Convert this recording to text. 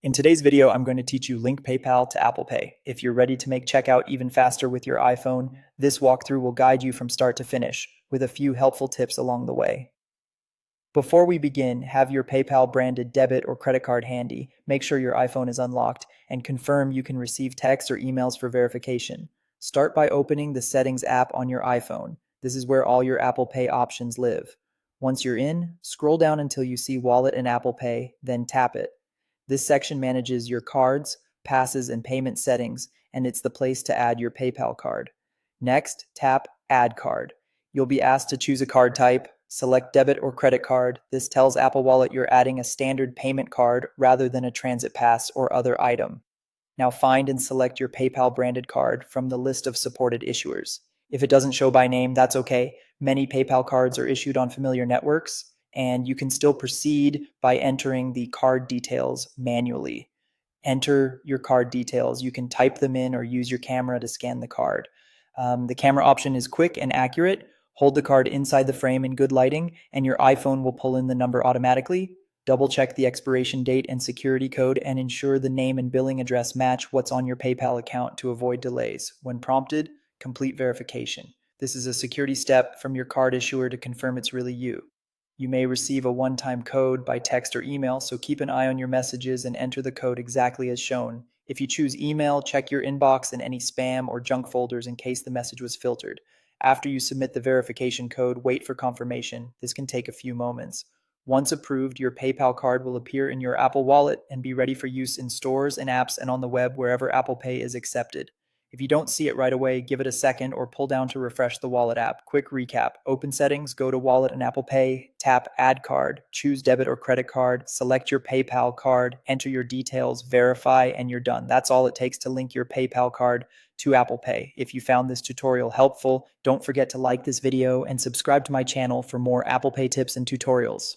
In today's video, I'm going to teach you link PayPal to Apple Pay. If you're ready to make checkout even faster with your iPhone, this walkthrough will guide you from start to finish, with a few helpful tips along the way. Before we begin, have your PayPal branded debit or credit card handy, make sure your iPhone is unlocked, and confirm you can receive texts or emails for verification. Start by opening the Settings app on your iPhone. This is where all your Apple Pay options live. Once you're in, scroll down until you see Wallet and Apple Pay, then tap it. This section manages your cards, passes, and payment settings, and it's the place to add your PayPal card. Next, tap Add Card. You'll be asked to choose a card type. Select debit or credit card. This tells Apple Wallet you're adding a standard payment card rather than a transit pass or other item. Now find and select your PayPal branded card from the list of supported issuers. If it doesn't show by name, that's okay. Many PayPal cards are issued on familiar networks, and you can still proceed by entering the card details manually. Enter your card details. You can type them in or use your camera to scan the card. The camera option is quick and accurate. Hold the card inside the frame in good lighting, and your iPhone will pull in the number automatically. Double check the expiration date and security code and ensure the name and billing address match what's on your PayPal account to avoid delays. When prompted, complete verification. This is a security step from your card issuer to confirm it's really you. You may receive a one-time code by text or email, so keep an eye on your messages and enter the code exactly as shown. If you choose email, check your inbox and any spam or junk folders in case the message was filtered. After you submit the verification code, wait for confirmation. This can take a few moments. Once approved, your PayPal card will appear in your Apple Wallet and be ready for use in stores and apps and on the web wherever Apple Pay is accepted. If you don't see it right away, give it a second or pull down to refresh the Wallet app. Quick recap. Open Settings, go to Wallet and Apple Pay, tap Add Card, choose debit or credit card, select your PayPal card, enter your details, verify, and you're done. That's all it takes to link your PayPal card to Apple Pay. If you found this tutorial helpful, don't forget to like this video and subscribe to my channel for more Apple Pay tips and tutorials.